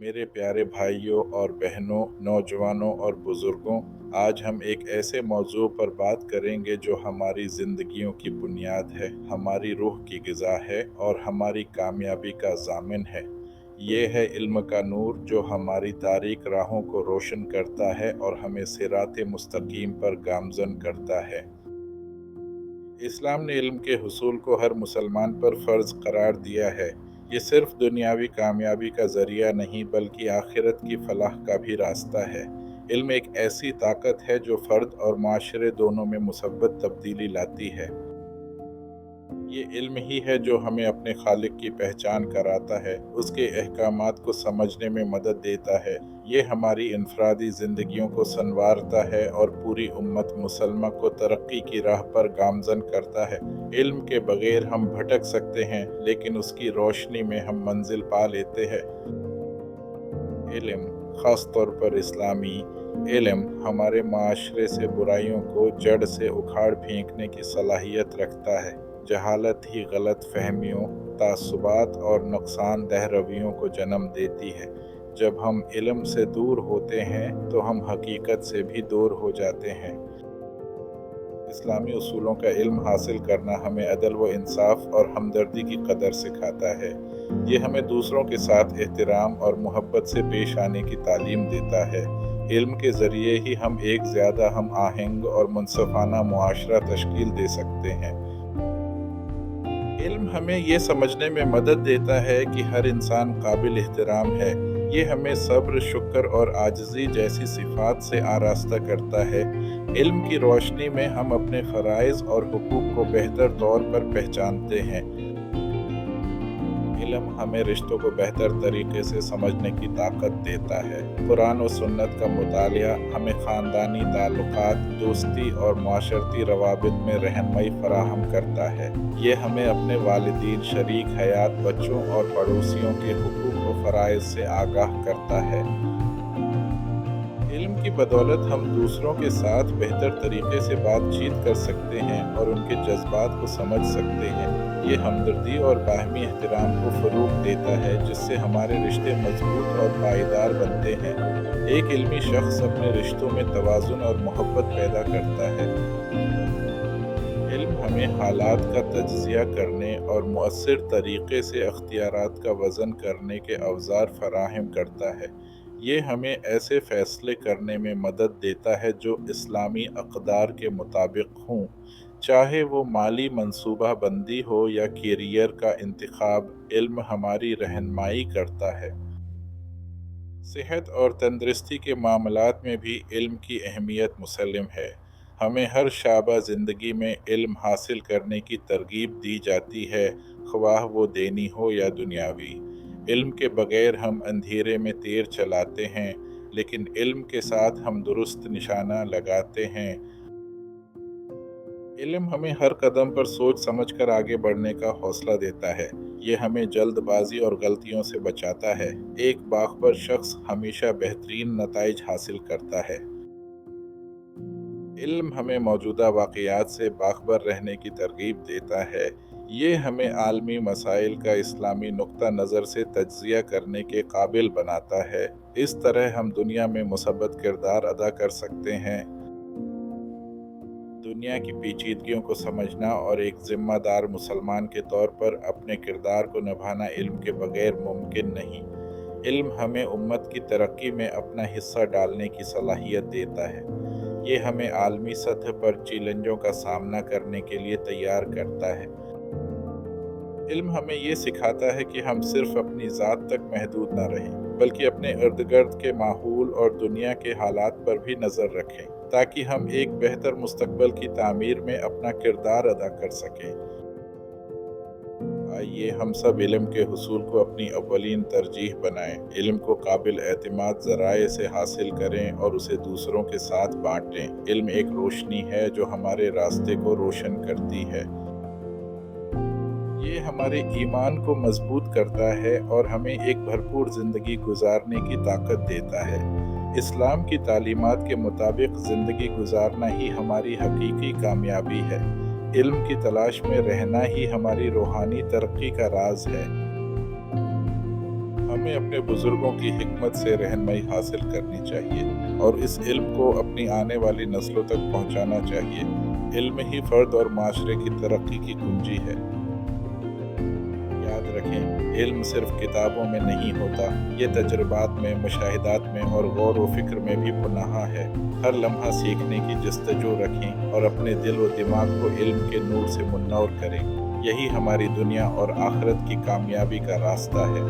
मेरे प्यारे भाइयों और बहनों, नौजवानों और बुज़ुर्गों, आज हम एक ऐसे मौज़ू पर बात करेंगे जो हमारी ज़िंदगियों की बुनियाद है, हमारी रूह की ग़िज़ा है और हमारी कामयाबी का ज़ामिन है। ये है इल्म का नूर जो हमारी तारीक राहों को रोशन करता है और हमें सिराते मुस्तकीम पर गामज़न करता है। इस्लाम ने इल्म के हुसूल को हर मुसलमान पर फ़र्ज़ करार दिया है। ये सिर्फ़ दुनियावी कामयाबी का ज़रिया नहीं बल्कि आखिरत की फ़लाह का भी रास्ता है। इल्म एक ऐसी ताकत है जो फ़र्द और माशरे दोनों में मुसब्बत तब्दीली लाती है। ये इल्म ही है जो हमें अपने खालिक की पहचान कराता है, उसके अहकामात को समझने में मदद देता है। ये हमारी इनफरादी ज़िंदगियों को संवारता है और पूरी उम्मत मुसलमा को तरक्की की राह पर गामज़न करता है। इल्म के बग़ैर हम भटक सकते हैं, लेकिन उसकी रोशनी में हम मंजिल पा लेते हैं। इल्म, ख़ास तौर पर इस्लामी इल्म, हमारे माशरे से बुराइयों को जड़ से उखाड़ फेंकने की सलाहियत रखता है। जहालत ही गलत फहमियों, तासुबात और नुकसानदेह रवैयों को जन्म देती है। जब हम इल्म से दूर होते हैं तो हम हकीकत से भी दूर हो जाते हैं। इस्लामी उसूलों का इल्म हासिल करना हमें अदल व इंसाफ और हमदर्दी की कदर सिखाता है। ये हमें दूसरों के साथ एहतराम और मोहब्बत से पेश आने की तालीम देता है। इल्म के ज़रिए ही हम एक ज़्यादा हम आहंग और मुनसफ़ाना मुआशरा तश्कील दे सकते हैं। इल्म हमें ये समझने में मदद देता है कि हर इंसान काबिल एहतराम है। ये हमें सब्र, शुक्र और आजिज़ी जैसी सिफ़ात से आरास्ता करता है। इल्म की रोशनी में हम अपने फ़राइज़ और हुकूक को बेहतर तौर पर पहचानते हैं। इल्म हमें रिश्तों को बेहतर तरीके से समझने की ताकत देता है। कुरान और सुन्नत का मुतालिया हमें ख़ानदानी ताल्लुकात, दोस्ती और माशरती रवाबित में रहनुमाई फराहम करता है। ये हमें अपने वालिदीन, शरीक हयात, बच्चों और पड़ोसियों के हुकूक व फ़राइज़ से आगाह करता है। इल्म की बदौलत हम दूसरों के साथ बेहतर तरीके से बातचीत कर सकते हैं और उनके जज्बात को समझ सकते हैं। ये हमदर्दी और बाहमी एहतराम को फ़रोग़ देता है, जिससे हमारे रिश्ते मजबूत और पायदार बनते हैं। एक इल्मी शख्स अपने रिश्तों में तवाज़ुन और मोहब्बत पैदा करता है। इल्म हमें हालात का तज्ज़िया करने और मुअस्सिर तरीक़े से अख्तियारात का वज़न करने के अवज़ार फ़राहम करता है। ये हमें ऐसे फ़ैसले करने में मदद देता है जो इस्लामी अक़दार के मुताबिक हों, चाहे वो माली मंसूबा बंदी हो या कैरियर का इंतखाब। इल्म हमारी रहनुमाई करता है। सेहत और तंदुरुस्ती के मामलात में भी इल्म की अहमियत मुसल्लम है। हमें हर शाबा ज़िंदगी में इल्म हासिल करने की तरगीब दी जाती है, ख्वाह वो दीनी हो या दुनियावी। इल्म के बग़ैर हम अंधेरे में तीर चलाते हैं, लेकिन इल्म के साथ हम दुरुस्त निशाना लगाते हैं। इल्म हमें हर कदम पर सोच समझ कर आगे बढ़ने का हौसला देता है। ये हमें जल्दबाजी और गलतियों से बचाता है। एक बाखबर शख्स हमेशा बेहतरीन नताइज हासिल करता है। इल्म हमें मौजूदा वाक़यात से बाखबर रहने की तरगीब देता है। ये हमें आलमी मसाइल का इस्लामी नुक्ता नज़र से तज्ज़िया करने के काबिल बनाता है। इस तरह हम दुनिया में मुसब्बत किरदार अदा कर सकते हैं। दुनिया की पेचीदगियों को समझना और एक ज़िम्मेदार मुसलमान के तौर पर अपने किरदार को निभाना इल्म के बग़ैर मुमकिन नहीं। इल्म हमें उम्मत की तरक्की में अपना हिस्सा डालने की सलाहियत देता है। ये हमें आलमी सतह पर चैलेंजों का सामना करने के लिए तैयार करता है। इल्म हमें ये सिखाता है कि हम सिर्फ़ अपनी ज़ात तक महदूद न रहें, बल्कि अपने इर्द-गिर्द के माहौल और दुनिया के हालात पर भी नज़र रखें, ताकि हम एक बेहतर मुस्तक़बल की तामीर में अपना किरदार अदा कर सकें। आइए हम सब इल्म के हुसूल को अपनी अव्वलीन तरजीह बनाएं, इल्म को काबिल एतमाद ज़राए से हासिल करें और उसे दूसरों के साथ बाँटें। इल्म एक रोशनी है जो हमारे रास्ते को रोशन करती है। ये हमारे ईमान को मजबूत करता है और हमें एक भरपूर ज़िंदगी गुजारने की ताकत देता है। इस्लाम की तालीमात के मुताबिक ज़िंदगी गुजारना ही हमारी हकीकी कामयाबी है। इल्म की तलाश में रहना ही हमारी रूहानी तरक्की का राज है। हम हमें अपने बुजुर्गों की हिकमत से रहनुमाई हासिल करनी चाहिए और इस इल्म को अपनी आने वाली नस्लों तक पहुंचाना चाहिए। इल्म ही फर्द और माशरे की तरक्की की कुंजी है। याद रखें, इल्म सिर्फ किताबों में नहीं होता, ये तजुर्बात में, मुशाहिदात में और गौर व फिक्र में भी पनाह है। हर लम्हा सीखने की जस्तजू रखें और अपने दिल व दिमाग को इल्म के नूर से मुन्नौर करें। यही हमारी दुनिया और आखिरत की कामयाबी का रास्ता है।